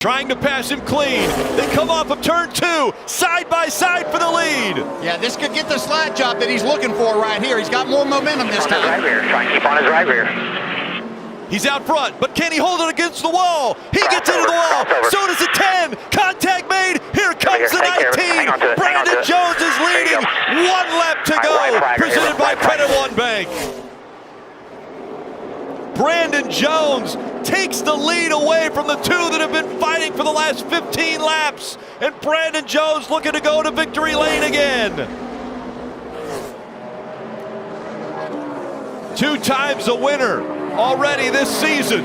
Trying to pass him clean. They come off of turn 2, side by side for the lead. Yeah, this could get the slide job that he's looking for right here. He's got more momentum this time. Right rear. Trying to keep on his right rear. He's out front, but can he hold it against the wall? He gets into the wall. So does the 10. Contact made. Here comes the 19. Brandon Jones is leading. 1 lap to go. Presented by Credit One Bank. Brandon Jones takes the lead away from the 2 that have been fighting for the last 15 laps. And Brandon Jones looking to go to victory lane again. 2 times a winner already this season.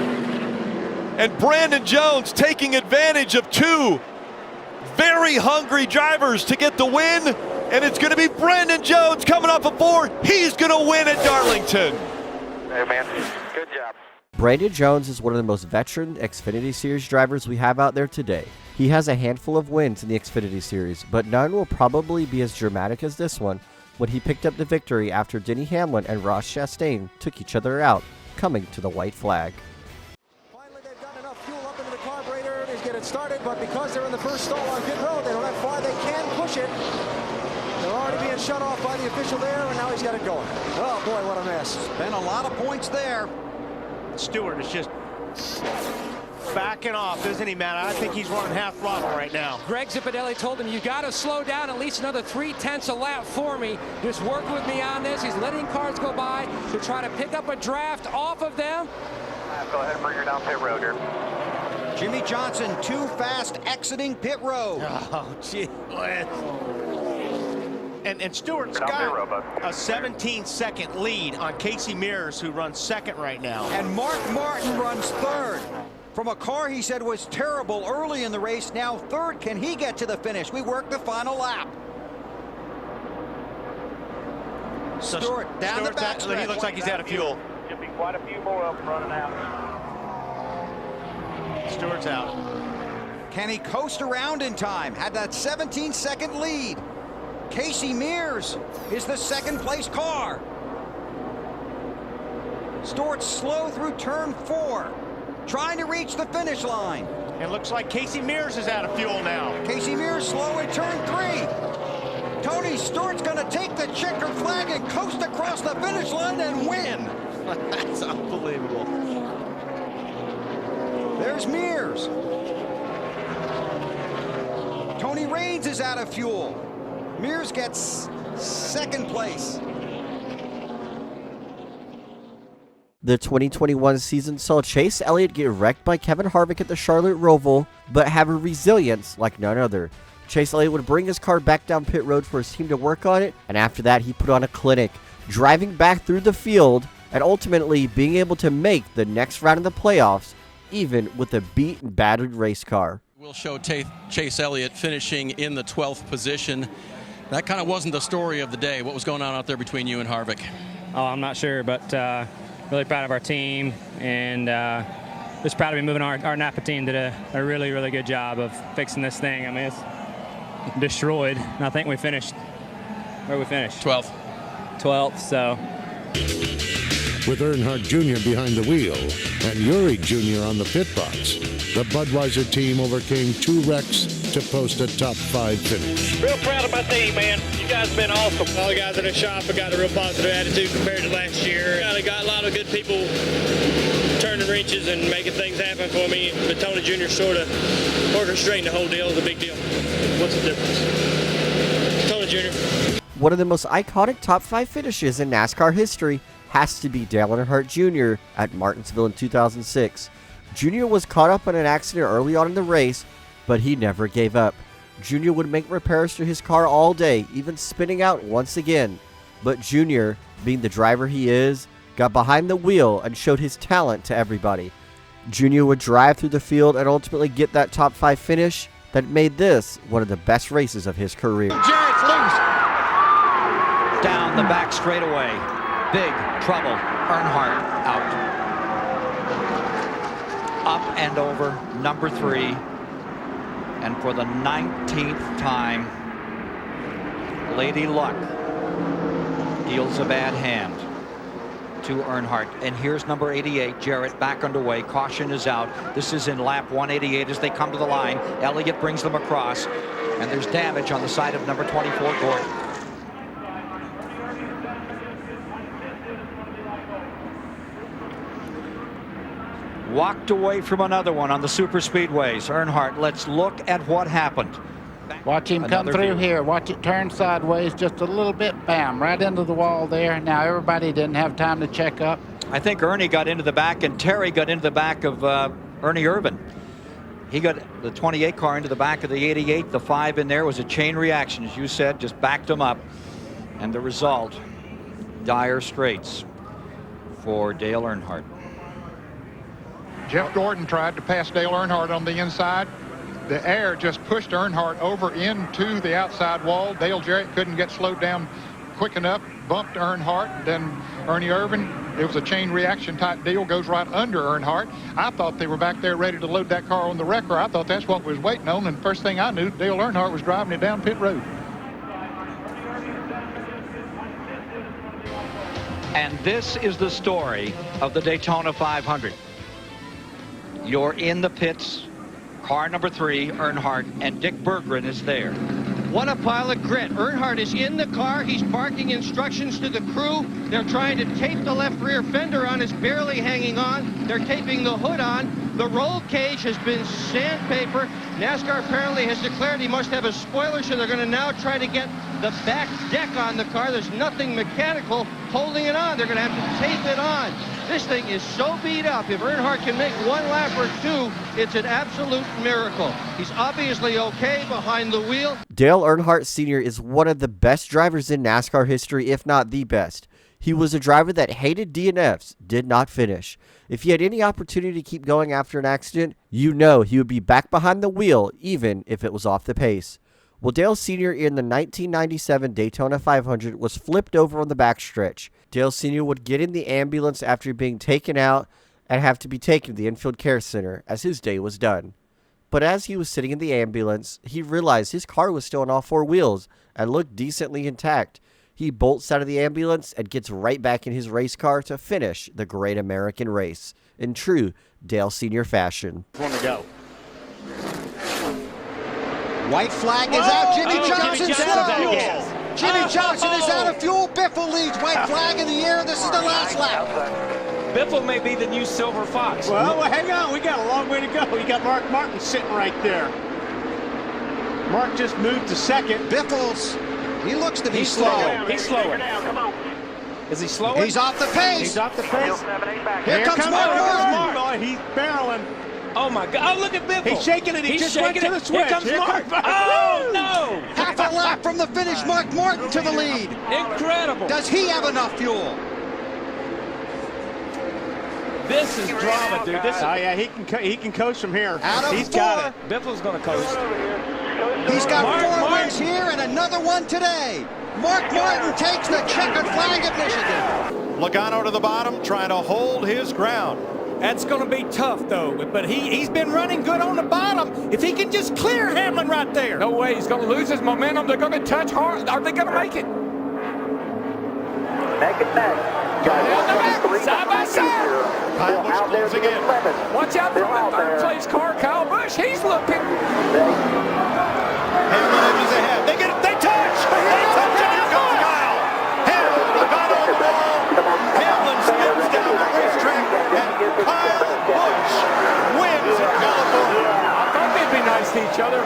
And Brandon Jones taking advantage of 2 very hungry drivers to get the win. And it's going to be Brandon Jones coming off of 4. He's going to win at Darlington. Hey, man. Good job. Brandon Jones is one of the most veteran Xfinity Series drivers we have out there today. He has a handful of wins in the Xfinity Series, but none will probably be as dramatic as this one when he picked up the victory after Denny Hamlin and Ross Chastain took each other out, coming to the white flag. Finally, they've got enough fuel up into the carburetor to get it started, but because they're in the first stall on pit road, they don't have far they can push it. They're already being shut off by the official there, and now he's got it going. Oh boy, what a mess. Been a lot of points there. Stewart is just backing off, isn't he, Matt? I think he's running half throttle right now. Greg Zipadelli told him, you got to slow down at least another 3/10 a lap for me. Just work with me on this. He's letting cars go by to try to pick up a draft off of them. Go ahead and bring her down pit road here. Jimmy Johnson too fast exiting pit road. Oh, gee. And Stewart's got a 17-second lead on Casey Mears, who runs second right now. And Mark Martin runs third. From a car he said was terrible early in the race, now third. Can he get to the finish? We work the final lap. Stewart down the backstretch. He looks like he's out of fuel. Should be quite a few more of them running out. Stewart's out. Can he coast around in time? Had that 17-second lead. Casey Mears is the second place car. Stewart slow through turn 4, trying to reach the finish line. It looks like Casey Mears is out of fuel now. Casey Mears slow in turn 3. Tony Stewart's going to take the checker flag and coast across the finish line and win. That's unbelievable. There's Mears. Tony Raines is out of fuel. Mears gets second place. The 2021 season saw Chase Elliott get wrecked by Kevin Harvick at the Charlotte Roval, but have a resilience like none other. Chase Elliott would bring his car back down pit road for his team to work on it, and after that he put on a clinic, driving back through the field and ultimately being able to make the next round of the playoffs, even with a beat and battered race car. We'll show Chase Elliott finishing in the 12th position. That kind of wasn't the story of the day. What was going on out there between you and Harvick? Oh, I'm not sure, but really proud of our team, and just proud to be moving. Our Napa team did a really, really good job of fixing this thing. I mean, it's destroyed, and I think we finished, where we finished? 12th. 12th, so. With Earnhardt Jr. behind the wheel and Yuri Jr. on the pit box, the Budweiser team overcame 2 wrecks to post a top 5 finish. Real proud of my team, man. You guys have been awesome. All the guys in the shop have got a real positive attitude compared to last year. I got a lot of good people turning wrenches and making things happen for me, but Tony Jr. sort of orchestrating the whole deal is a big deal. What's the difference? Tony Jr. One of the most iconic top 5 finishes in NASCAR history has to be Dale Earnhardt Jr. at Martinsville in 2006. Jr. was caught up in an accident early on in the race, but he never gave up. Jr. would make repairs to his car all day, even spinning out once again. But Jr., being the driver he is, got behind the wheel and showed his talent to everybody. Jr. would drive through the field and ultimately get that top 5 finish that made this one of the best races of his career. Jarrett's loose. Down the back straightaway. Big trouble. Earnhardt out. Up and over, number 3. And for the 19th time, Lady Luck deals a bad hand. to Earnhardt. And here's number 88, Jarrett, back underway. Caution is out. This is in lap 188 as they come to the line. Elliott brings them across. And there's damage on the side of number 24, Gordon. Walked away from another one on the super speedways. Earnhardt, let's look at what happened. Watch him come through here. Watch it turn sideways just a little bit. Bam, right into the wall there. Now everybody didn't have time to check up. I think Ernie got into the back and Terry got into the back of Ernie Irvin. He got the 28 car into the back of the 88. The 5 in there was a chain reaction, as you said, just backed him up. And the result, dire straits for Dale Earnhardt. Jeff Gordon tried to pass Dale Earnhardt on the inside. The air just pushed Earnhardt over into the outside wall. Dale Jarrett couldn't get slowed down quick enough, bumped Earnhardt. Then Ernie Irvin, it was a chain reaction type deal, goes right under Earnhardt. I thought they were back there ready to load that car on the wrecker. I thought that's what we was waiting on, and first thing I knew, Dale Earnhardt was driving it down pit road. And this is the story of the Daytona 500. You're in the pits. Car number 3, Earnhardt, and Dick Berggren is there. What a pile of grit. Earnhardt is in the car. He's barking instructions to the crew. They're trying to tape the left rear fender on. It's barely hanging on. They're taping the hood on. The roll cage has been sandpaper. NASCAR apparently has declared he must have a spoiler, so they're going to now try to get the back deck on the car. There's nothing mechanical holding it on. They're going to have to tape it on. This thing is so beat up. If Earnhardt can make one lap or two, it's an absolute miracle. He's obviously okay behind the wheel. Dale Earnhardt Sr. is one of the best drivers in NASCAR history, if not the best. He was a driver that hated DNFs, did not finish. If he had any opportunity to keep going after an accident, you know he would be back behind the wheel, even if it was off the pace. Well, Dale Sr. in the 1997 Daytona 500 was flipped over on the backstretch. Dale Sr. would get in the ambulance after being taken out and have to be taken to the infield care center as his day was done. But as he was sitting in the ambulance, he realized his car was still on all 4 wheels and looked decently intact. He bolts out of the ambulance and gets right back in his race car to finish the Great American Race in true Dale Sr. fashion. Want to go. White flag is out. Jimmy Johnson's slow. Jimmy Johnson is out of fuel. Biffle leads. White flag in the air. This is the last lap. Biffle may be the new Silver Fox. Well, hang on. We got a long way to go. We got Mark Martin sitting right there. Mark just moved to second. Biffle's, he looks to be slow. He's slowing. Is he slowing? He's off the pace. He's off the pace. Here comes Mark. He's barreling. Oh, my God. Oh, look at Biffle. He's shaking it. He just went to the switch. Here comes Mark. Oh, no. Half a lap from the finish. Mark Martin to the lead. Incredible. Does he have enough fuel? This is drama, dude. This is... Oh, yeah, he can coast from here. Out of He's 4. got it. Biffle's going to coast. He's got 4 wins here and another one today. Mark Martin takes the checkered flag of Michigan. Logano to the bottom, trying to hold his ground. That's going to be tough, though. But he's been running good on the bottom. If he can just clear Hamlin right there. No way. He's going to lose his momentum. They're going to touch hard. Are they going to make it? Make it back. Side by side. Kyle Busch closing in. Watch out for the third-place car, Kyle Busch. He's looking. Hamlin edges ahead. They get it. They touch. They touch. And here comes Kyle. Hamlin got on the ball. Hamlin spins down the racetrack. And Kyle Busch wins in California. I thought they'd be nice to each other.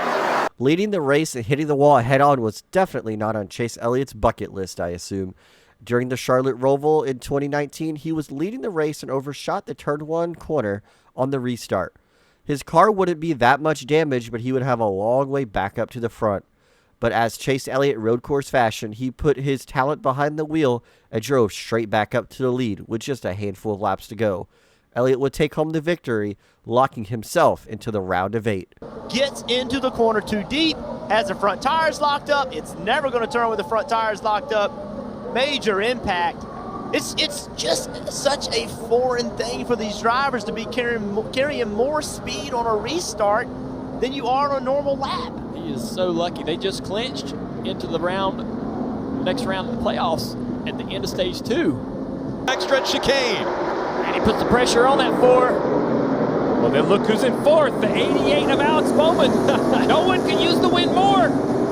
Leading the race and hitting the wall head-on was definitely not on Chase Elliott's bucket list, I assume. During the Charlotte Roval in 2019, he was leading the race and overshot the turn 1 corner on the restart. His car wouldn't be that much damaged, but he would have a long way back up to the front. But as Chase Elliott road course fashion, he put his talent behind the wheel and drove straight back up to the lead with just a handful of laps to go. Elliott would take home the victory, locking himself into the round of 8. Gets into the corner too deep, has the front tires locked up. It's never going to turn with the front tires locked up. Major impact. It's just such a foreign thing for these drivers to be carrying more speed on a restart than you are on a normal lap. He is so lucky. They just clinched into the next round of the playoffs at the end of stage 2. Backstretch chicane. And he puts the pressure on that 4. Well, then look who's in 4th, the 88 of Alex Bowman. No one can use the wind more.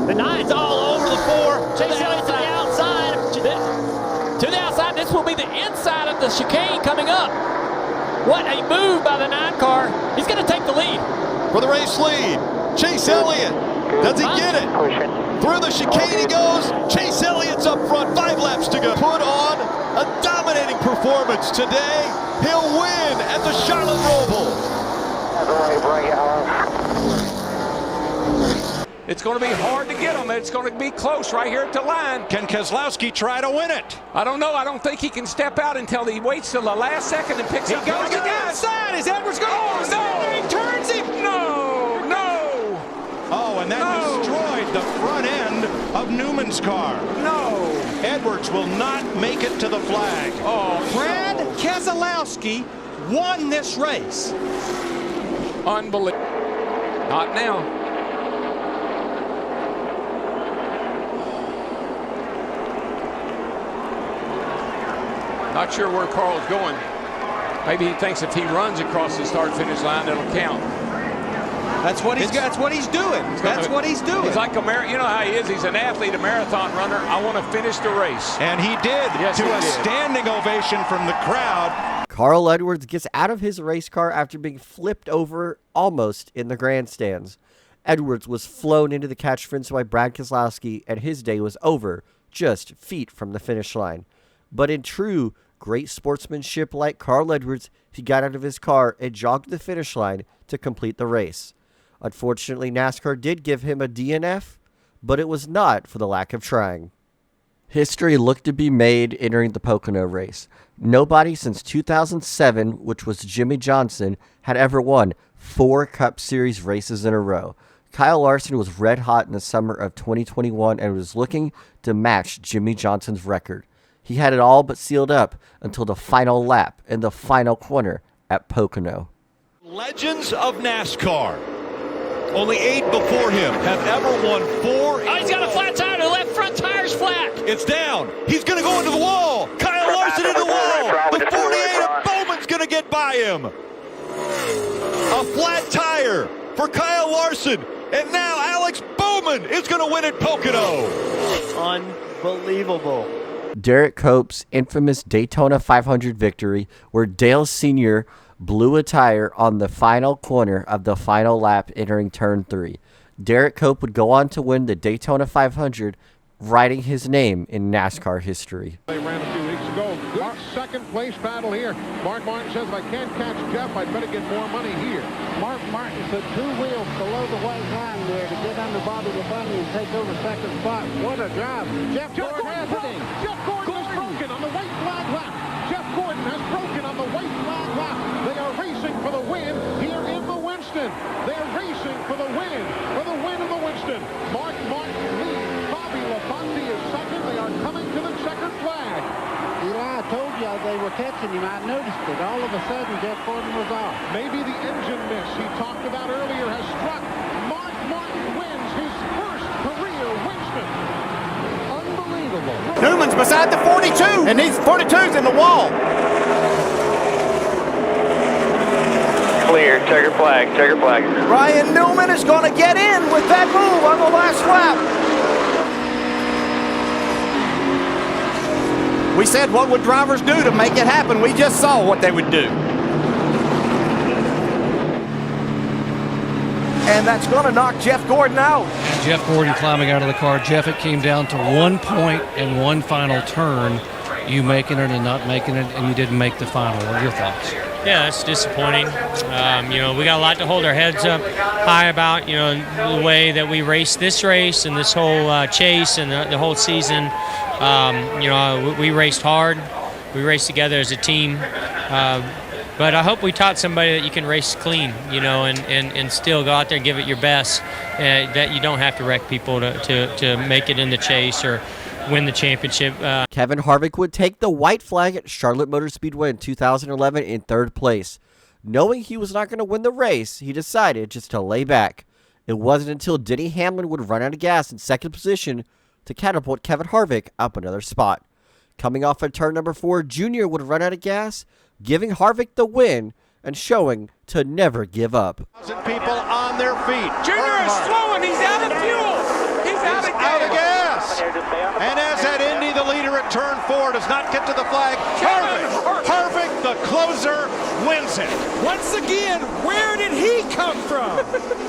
The 9's all over the 4. Chase Elliott to the outside. To the outside. This will be the inside of the chicane coming up. What a move by the 9 car. He's going to take the lead. For the race lead, Chase Elliott. Does he get it? Through the chicane he goes. Chase Elliott's up front. 5 laps to go. Put on a dominating performance today. He'll win at the Charlotte Roval. It's going to be hard to get him. It's going to be close right here at the line. Can Keselowski try to win it? I don't know. I don't think he can step out until he waits till the last second and picks up. He goes to the outside. Is Edwards going? Oh, no. He turns him. No, no. Oh, and that destroyed the front end of Newman's car. No. Edwards will not make it to the flag. Oh, Brad Keselowski won this race. Unbelievable. Not now. Not sure where Carl's going. Maybe he thinks if he runs across the start-finish line, it'll count. That's what he's doing. That's what he's doing. He's like a you know how he is. He's an athlete, a marathon runner. I want to finish the race. And he did, yes, to a standing ovation from the crowd. Carl Edwards gets out of his race car after being flipped over almost in the grandstands. Edwards was flown into the catch fence by Brad Keselowski, and his day was over, just feet from the finish line. But in true great sportsmanship like Carl Edwards, he got out of his car and jogged to the finish line to complete the race. Unfortunately, NASCAR did give him a DNF, but it was not for the lack of trying. History looked to be made entering the Pocono race. Nobody since 2007, which was Jimmy Johnson, had ever won 4 Cup Series races in a row. Kyle Larson was red hot in the summer of 2021 and was looking to match Jimmy Johnson's record. He had it all but sealed up until the final lap in the final corner at Pocono. Legends of NASCAR. Only 8 before him have ever won 4. Oh, he's got a flat tire. The left front tire's flat. It's down. He's going to go into the wall. Kyle Larson into the wall. The 48 of Bowman's going to get by him. A flat tire for Kyle Larson. And now Alex Bowman is going to win at Pocono. Unbelievable. Derek Cope's infamous Daytona 500 victory, where Dale Sr. blew a tire on the final corner of the final lap entering turn 3. Derek Cope would go on to win the Daytona 500, writing his name in NASCAR history. They ran a few weeks ago. Good second place battle here. Mark Martin says, if I can't catch Jeff, I'd better get more money here. Mark Martin put 2 wheels below the white line there to get under Bobby LaBunny and take over second spot. What a drive. Jeff Gordon has it. Jeff Gordon has broken on the white flag lap. Jeff Gordon has broken on the white flag lap. They are racing for the win here in the Winston. They're racing for the win of the Winston. Mark Martin leads. Bobby LaBundy is second. They are coming to the checkered flag. Eli, I told you they were catching him. I noticed it. All of a sudden, Jeff Gordon was off. Maybe the engine miss he talked about earlier has struck. Mark Martin wins his first career Winston. Unbelievable. Newman's beside the 42, and he's 42's in the wall. Clear, checker flag, checker flag. Ryan Newman is going to get in with that move on the last lap. We said, what would drivers do to make it happen? We just saw what they would do. And that's going to knock Jeff Gordon out. Jeff Gordon climbing out of the car. Jeff, it came down to 1 point and 1 final turn. You making it and not making it, and you didn't make the final. What are your thoughts? Yeah, that's disappointing. We got a lot to hold our heads up high about, the way that we raced this race and this whole chase and the whole season. We raced hard. We raced together as a team. But I hope we taught somebody that you can race clean, and still go out there and give it your best, that you don't have to wreck people to make it in the chase or win the championship. Kevin Harvick would take the white flag at Charlotte Motor Speedway in 2011 in 3rd place. Knowing he was not going to win the race, he decided just to lay back. It wasn't until Denny Hamlin would run out of gas in 2nd position to catapult Kevin Harvick up another spot. Coming off of turn number 4, Junior would run out of gas, giving Harvick the win and showing to never give up. People on their feet. Junior is slowing. He's out of fuel. He's out of gas. And as at Indy, the leader at turn 4 does not get to the flag. Harvick, the closer, wins it. Once again, where did he come from?